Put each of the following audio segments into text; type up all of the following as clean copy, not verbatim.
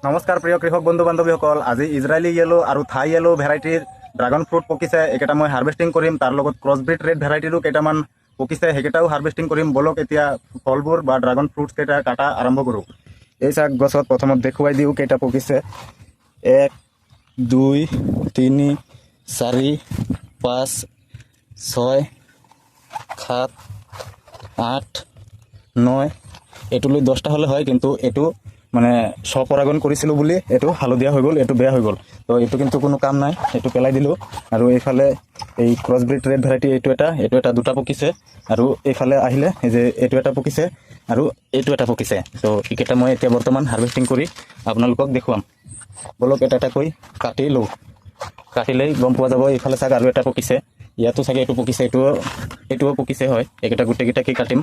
নমস্কাৰ প্ৰিয় কৃষক বন্ধু বান্ধৱীসকল। আজি ইজৰাইলী য়েলো আৰু থাই য়েলো ভেৰাইটিৰ ড্ৰাগন ফ্ৰুট পকিছে। এইকেইটা মই হাৰ্ভেষ্টিং কৰিম। তাৰ লগত ক্ৰছব্ৰিড ৰেড ভেৰাইটিৰো কেইটামান পকিছে, সেইকেইটাও হাৰ্ভেষ্টিং কৰিম। বলক এতিয়া ফলবোৰ বা ড্ৰাগন ফ্ৰুটছ কেইটা কাটা আৰম্ভ কৰোঁ। এই চাক গছত প্ৰথমত দেখুৱাই দিওঁ কেইটা পকিছে। 1 2 3 4 5 6 7 8 9 এইটোলৈ 10টা হ'লে হয়, কিন্তু এইটো মানে স্বপৰাগন কৰিছিলোঁ বুলি এইটো হালধীয়া হৈ গ'ল, এইটো বেয়া হৈ গ'ল। তো এইটো কিন্তু কোনো কাম নাই, এইটো পেলাই দিলোঁ। আৰু এইফালে এই ক্ৰছব্ৰিড ৰেড ভেৰাইটি এইটো এটা দুটা পকিছে। আৰু এইফালে আহিলে এই যে এইটো এটা পকিছে আৰু এইটো এটা পকিছে। তো এইকেইটা মই এতিয়া বৰ্তমান হাৰ্ভেষ্টিং কৰি আপোনালোকক দেখুৱাম। বলক এটা এটাকৈ কাটি লওঁ। কাটিলেই গম পোৱা যাব। এইফালে চাওক আৰু এটা পকিছে, ইয়াতো চাগে এইটো পকিছে, এইটোও পকিছে হয়। এইকেইটা গোটেইকেইটাকে কাটিম।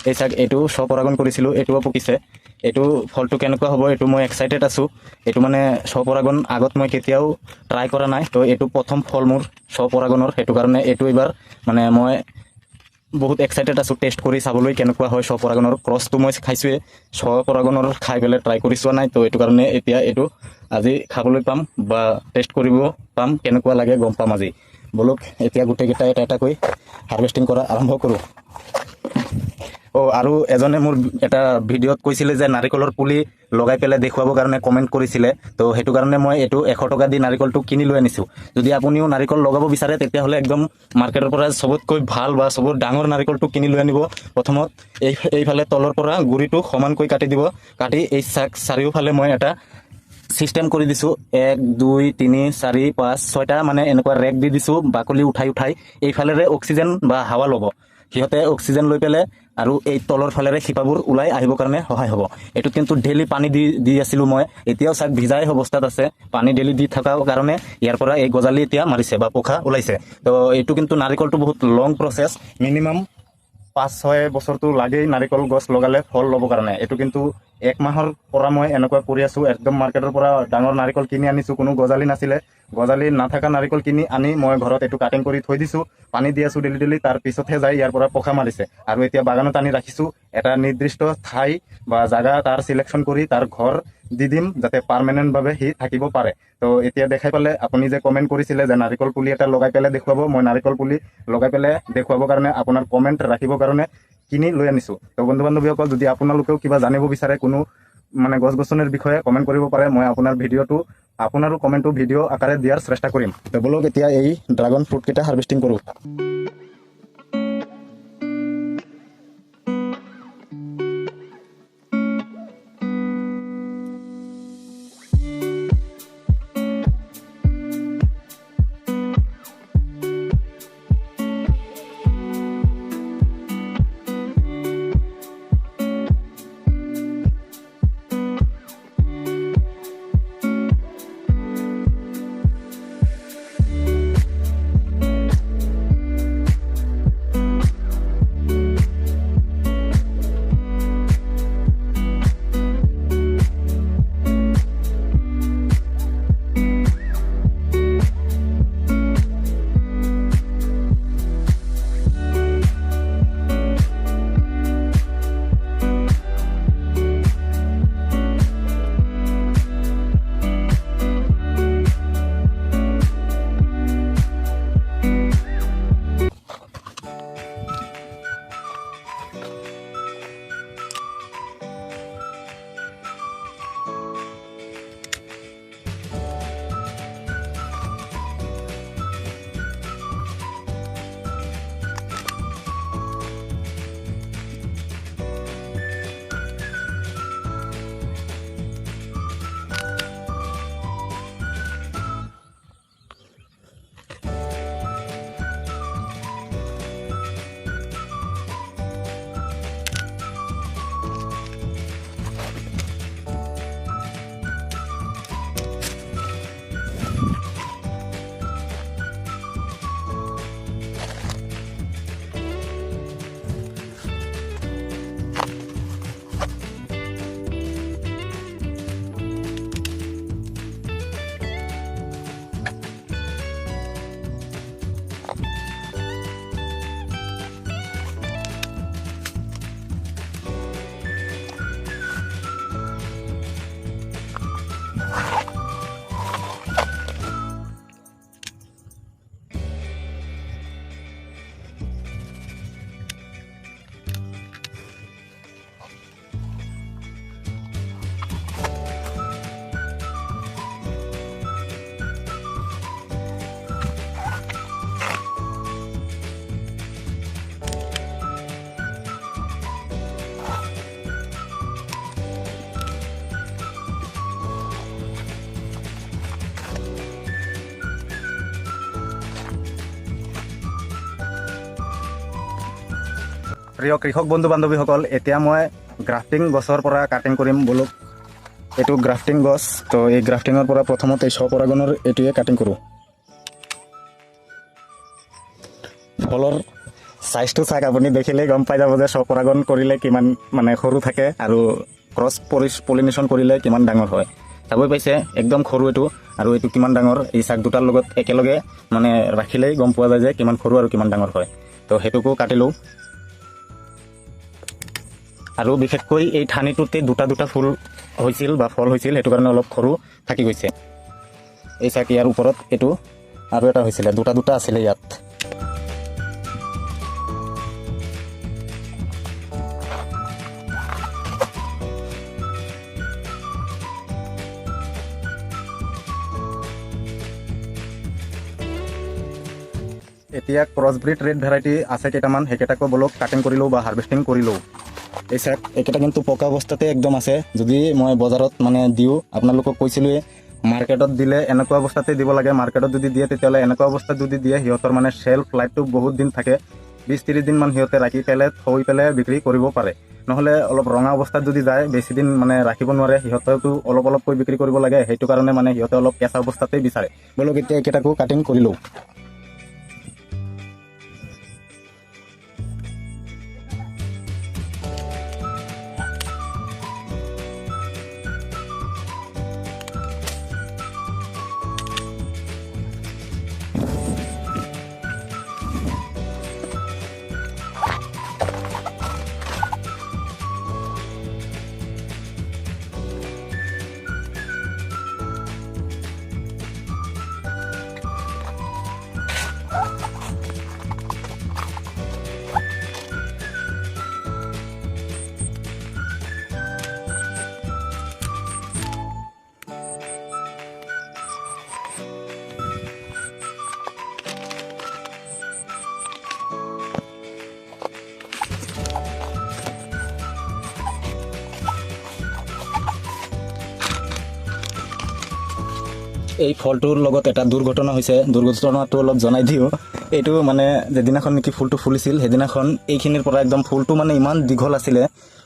এই চাওক এইটো স্বপৰাগন কৰিছিলোঁ, এইটোও পকিছে। এইটো ফলটো কেনেকুৱা হ'ব এইটো মই এক্সাইটেড আছোঁ। এইটো মানে স্বপৰাগন আগত মই কেতিয়াও ট্ৰাই কৰা নাই, তো এইটো প্ৰথম ফল মোৰ স্বপৰাগনৰ। সেইটো কাৰণে এইটো এইবাৰ মানে মই বহুত এক্সাইটেড আছোঁ টেষ্ট কৰি চাবলৈ কেনেকুৱা হয়। স্বপৰাগনৰ ক্ৰছটো মই খাইছোঁৱে, স্বপৰাগনৰ খাই পেলাই ট্ৰাই কৰি চোৱা নাই। তো এইটো কাৰণে এতিয়া এইটো আজি খাবলৈ পাম বা টেষ্ট কৰিব পাম, কেনেকুৱা লাগে গম পাম আজি। বলক এতিয়া গোটেইকেইটা এটা এটাকৈ হাৰ্ভেষ্টিং কৰা আৰম্ভ কৰোঁ। আৰু এজনে মোৰ এটা ভিডিঅ'ত কৈছিলে যে নাৰিকলৰ পুলি লগাই পেলাই দেখুৱাবৰ কাৰণে কমেণ্ট কৰিছিলে। তো সেইটো কাৰণে মই এইটো 100 টকা দি নাৰিকলটো কিনি লৈ আনিছোঁ। যদি আপুনিও নাৰিকল লগাব বিচাৰে তেতিয়াহ'লে একদম মাৰ্কেটৰ পৰা চবতকৈ ভাল বা চবত ডাঙৰ নাৰিকলটো কিনি লৈ আনিব। প্ৰথমত এইফালে তলৰ পৰা গুৰিটো সমানকৈ কাটি দিব। কাটি এই চাৰিওফালে মই এটা চিষ্টেম কৰি দিছোঁ। 1 2 3 4 5 6টা মানে এনেকুৱা ৰেক দি দিছোঁ। বাকলি উঠাই এইফালেৰে অক্সিজেন বা হাৱা ল'ব। সিহঁতে অক্সিজেন লৈ পেলাই আৰু এই তলৰ ফালেৰে শিপাবোৰ ওলাই আহিবৰ কাৰণে সহায় হ'ব। এইটোত কিন্তু ডেইলি পানী দি আছিলোঁ মই। এতিয়াও চাক ভিজাই অৱস্থাত আছে। পানী ডেইলি দি থকাৰ কাৰণে ইয়াৰ পৰা এই গজালি এতিয়া মাৰিছে বা পোখা ওলাইছে। তো এইটো কিন্তু নাৰিকলটো বহুত লং প্ৰচেছ, মিনিমাম 5-6 বছৰটো লাগেই নাৰিকল গছ লগালে ফল ল'বৰ কাৰণে। এইটো কিন্তু 1 মাহৰ পৰা মই এনেকুৱা কৰি আছোঁ। একদম মাৰ্কেটৰ পৰা ডাঙৰ নাৰিকল কিনি আনিছোঁ, কোনো গজালি নাছিলে। গজালি নাথাকা নাৰিকল কিনি আনি মই ঘৰত এইটো কাটিং কৰি থৈ দিছোঁ, পানী দি আছোঁ ডেইলি। তাৰ পিছতহে যাই ইয়াৰ পৰা পোখা মাৰিছে। আৰু এতিয়া বাগানত আনি ৰাখিছোঁ। এটা নিৰ্দিষ্ট ঠাই বা জাগা তাৰ চিলেকশ্যন কৰি তাৰ ঘৰ দি দিম, যাতে পাৰ্মানেণ্টভাৱে সি থাকিব পাৰে। তো এতিয়া দেখাই পালে আপুনি যে কমেণ্ট কৰিছিলে যে নাৰিকল পুলি এটা লগাই পেলাই দেখুৱাব, মই নাৰিকল পুলি লগাই পেলাই দেখুৱাবৰ কাৰণে আপোনাৰ কমেণ্ট ৰাখিবৰ কাৰণে কিনি লৈ আনিছোঁ। তো বন্ধু বান্ধৱীসকল, যদি আপোনালোকেও কিবা জানিব বিচাৰে কোনো মানে গছ গছনিৰ বিষয়ে কমেণ্ট কৰিব পাৰে। মই আপোনাৰো কমেণ্টটো ভিডিঅ' আকাৰে দিয়াৰ চেষ্টা কৰিম। তো বলক এতিয়া এই ড্ৰাগন ফ্ৰুটকেইটা হাৰ্ভেষ্টিং কৰোঁ। প্ৰিয় কৃষক বন্ধু বান্ধৱীসকল, এতিয়া মই গ্ৰাফটিং গছৰ পৰা কাটিং কৰিম বোলো। এইটো গ্ৰাফটিং গছ, তো এই গ্ৰাফটিঙৰ পৰা প্ৰথমতে স্বপৰাগণৰ এইটোৱে কাটিং কৰোঁ। ফলৰ চাইজটো চাওক, আপুনি দেখিলেই গম পাই যাব যে স্বপৰাগণ কৰিলে কিমান মানে সৰু থাকে আৰু ক্ৰছ পলিনেশ্যন কৰিলে কিমান ডাঙৰ হয়। চাবই পাইছে একদম সৰু এইটো, আৰু এইটো কিমান ডাঙৰ। এই চাক দুটাৰ লগত একেলগে মানে ৰাখিলেই গম পোৱা যায় যে কিমান সৰু আৰু কিমান ডাঙৰ হয়। তো সেইটোকো কাটিলোঁ। আৰু বিশেষকৈ এই ঠানিটোতে দুটা দুটা ফুল হৈছিল বা ফল হৈছিল, সেইটো কাৰণে অলপ সৰু থাকি গৈছে। এই চাক ইয়াৰ ওপৰত এইটো আৰু এটা হৈছিলে, দুটা দুটা আছিলে ইয়াত। এতিয়া ক্ৰছব্ৰিড ৰেড ভেৰাইটি আছে কেইটামান, সেইকেইটাকো বলক কাটিং কৰিলোঁ বা হাৰ্ভেষ্টিং কৰিলোঁ। এই চাক এইকেইটা কিন্তু পকা অৱস্থাতে একদম আছে। যদি মই বজাৰত মানে দিওঁ, আপোনালোকক কৈছিলোঁৱে মাৰ্কেটত দিলে এনেকুৱা অৱস্থাতে দিব লাগে। মাৰ্কেটত যদি দিয়ে তেতিয়াহ'লে এনেকুৱা অৱস্থাত যদি দিয়ে, সিহঁতৰ মানে শ্বেল্ফ লাইফটো বহুত দিন থাকে। 20-30 দিনমান সিহঁতে ৰাখি পেলাই থৈ পেলাই বিক্ৰী কৰিব পাৰে। নহ'লে অলপ ৰঙা অৱস্থাত যদি যায়, বেছি দিন মানে ৰাখিব নোৱাৰে। সিহঁতেতো অলপ অলপকৈ বিক্ৰী কৰিব লাগে, সেইটো কাৰণে মানে সিহঁতে অলপ কেঁচা অৱস্থাতেই বিচাৰে। বলক এতিয়া এইকেইটাকো কাটিং কৰিলোঁ। এই ফলটোৰ লগত এটা দুৰ্ঘটনা হৈছে, দুৰ্ঘটনাটো অলপ জনাই দিওঁ। এইটো মানে যেদিনাখন নেকি ফুলটো ফুলিছিল, সেইদিনাখন এইখিনিৰ পৰা একদম ফুলটো মানে ইমান দীঘল আছিলে,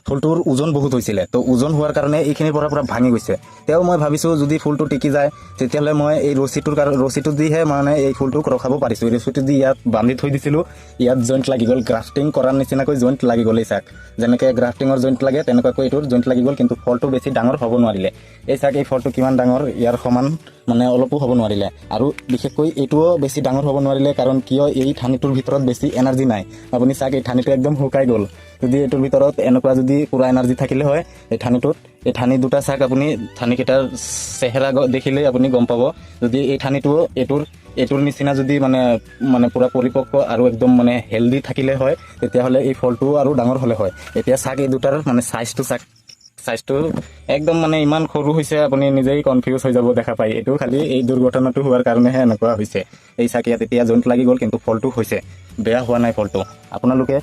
ফুলটোৰ ওজন বহুত হৈছিলে। তো ওজন হোৱাৰ কাৰণে এইখিনিৰ পৰা পূৰা ভাঙি গৈছে। তেওঁ মই ভাবিছোঁ যদি ফুলটো টিকি যায়, তেতিয়াহ'লে মই এই ৰছীটো দিহে মানে এই ফুলটোক ৰখাব পাৰিছোঁ। এই ৰছীটো দি ইয়াত বান্ধি থৈ দিছিলোঁ, ইয়াত জইণ্ট লাগি গ'ল। গ্ৰাফটিং কৰাৰ নিচিনাকৈ জইণ্ট লাগি গ'ল। এই চাক যেনেকৈ গ্ৰাফটিঙৰ জইণ্ট লাগে তেনেকুৱাকৈ এইটোৰ জইণ্ট লাগি গ'ল, কিন্তু ফলটো বেছি ডাঙৰ হ'ব নোৱাৰিলে। এই চাক এই ফলটো কিমান ডাঙৰ, ইয়াৰ সমান মানে অলপো হ'ব নোৱাৰিলে। আৰু বিশেষকৈ এইটোও বেছি ডাঙৰ হ'ব নোৱাৰিলে, কাৰণ কিয় এই ঠানিটোৰ ভিতৰত বেছি এনাৰ্জি নাই। আপুনি চাওক এই ঠানিটো একদম শুকাই গ'ল। যদি এইটোৰ ভিতৰত এনেকুৱা যদি পূৰা এনাৰ্জি থাকিলে হয় এই ঠানিটোত, এই ঠানি দুটা চাক আপুনি ঠানিকেইটাৰ চেহেৰা দেখিলেই আপুনি গম পাব। যদি এই ঠানিটো এইটোৰ নিচিনা যদি মানে পূৰা পৰিপক্ক আৰু একদম মানে হেল্ডি থাকিলে হয়, তেতিয়াহ'লে এই ফলটোও আৰু ডাঙৰ হ'লে হয়। এতিয়া চাক এই দুটাৰ মানে চাইজটো একদম মানে ইমান সৰু হৈছে, আপুনি নিজেই কনফিউজ হৈ যাব দেখা পাই। এইটো খালি এই দুৰ্ঘটনাটো হোৱাৰ কাৰণেহে এনেকুৱা হৈছে। এই চাক ইয়াত এতিয়া জইণ্ট লাগি গ'ল, কিন্তু ফলটো হৈছে, বেয়া হোৱা নাই ফলটো। আপোনালোকে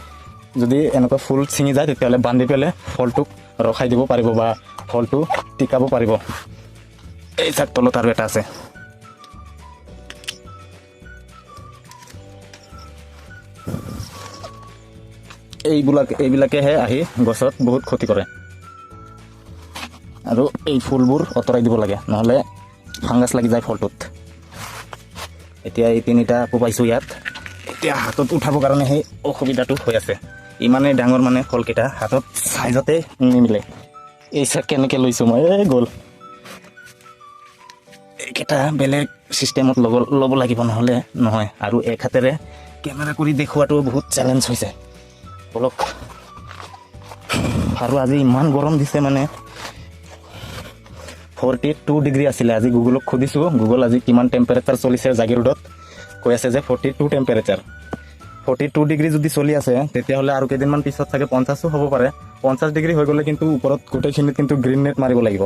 যদি এনেকুৱা ফুল ছিঙি যায়, তেতিয়াহ'লে বান্ধি পেলাই ফলটোক ৰখাই দিব পাৰিব বা ফলটো টিকাব পাৰিব। এই চাক তলত আৰু এটা আছে। এইবিলাকেহে আহি গছত বহুত ক্ষতি কৰে। আৰু এই ফুলবোৰ আঁতৰাই দিব লাগে, নহ'লে ফাংগাছ লাগি যায় ফলটোত। এতিয়া এই তিনিটা পাইছোঁ ইয়াত। এতিয়া হাতত উঠাবৰ কাৰণে সেই অসুবিধাটো হৈ আছে। ইমানেই ডাঙৰ মানে ফলকেইটা হাতত চাইজতে নিমিলে। এই চাক কেনেকৈ লৈছোঁ মই, গ'ল। এইকেইটা বেলেগ ছিষ্টেমত ল'ব লাগিব, নহ'লে নহয়। আৰু এক হাতেৰে কেমেৰা কৰি দেখুৱাটো বহুত চেলেঞ্জ হৈছে। বলক। আৰু আজি ইমান গৰম দিছে, মানে 42 ডিগ্ৰী আছিলে। আজি গুগলক সুধিছোঁ, গুগল আজি কিমান টেম্পাৰেচাৰ চলিছে জাগিৰোডত। কৈ আছে যে 42 টেম্পাৰেচাৰ। 42 ডিগ্ৰী যদি চলি আছে, তেতিয়াহ'লে আৰু কেইদিনমান পিছত চাগে 50 হ'ব পাৰে। 50 ডিগ্ৰী হৈ গ'লে কিন্তু ওপৰত গোটেইখিনিত কিন্তু গ্ৰীণ নেট মাৰিব লাগিব।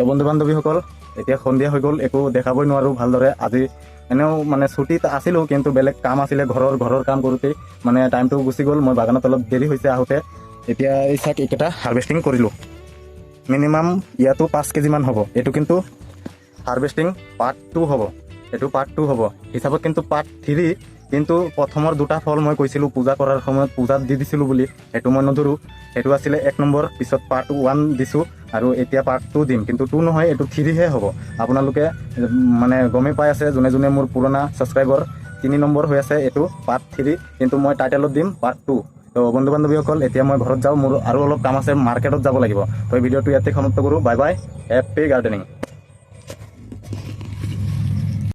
বন্ধু বান্ধৱীসকল, এতিয়া সন্ধিয়া হৈ গ'ল, একো দেখাবই নোৱাৰোঁ ভালদৰে। আজি এনেও মানে ছুটীত আছিলোঁ, কিন্তু বেলেগ কাম আছিলে, ঘৰৰ কাম কৰোঁতেই মানে টাইমটো গুচি গ'ল। মই বাগানত অলপ দেৰি হৈছে আহোঁতে। এতিয়া এই চাক এইকেইটা হাৰ্ভেষ্টিং কৰিলোঁ। মিনিমাম ইয়াতো 5 কেজিমান হ'ব। এইটো কিন্তু হাৰ্ভেষ্টিং পাৰ্ট 2 হ'ব, এইটো পাৰ্ট 2 হ'ব হিচাপত, কিন্তু পাৰ্ট 3 কিন্তু প্ৰথমৰ দুটা ফল মই কৈছিলোঁ পূজা কৰাৰ সময়ত পূজাত দি দিছিলোঁ বুলি, সেইটো মই নধৰোঁ। সেইটো আছিলে 1 নম্বৰ, পিছত পাৰ্ট 1 দিছোঁ আৰু এতিয়া পাৰ্ট 2 দিম, কিন্তু 2 নহয়, এইটো 3হে হ'ব। আপোনালোকে মানে গমেই পাই আছে যোনে যোনে মোৰ পুৰণা ছাবস্ক্ৰাইবাৰ। 3 নম্বৰ হৈ আছে এইটো পাৰ্ট 3, কিন্তু মই টাইটেলত দিম পাৰ্ট 2। তো বন্ধু বান্ধৱীসকল, এতিয়া মই ঘৰত যাওঁ, মোৰ আৰু অলপ কাম আছে, মাৰ্কেটত যাব লাগিব। তো এই ভিডিঅ'টো ইয়াতে সমাপ্ত কৰোঁ। Bye bye, happy gardening.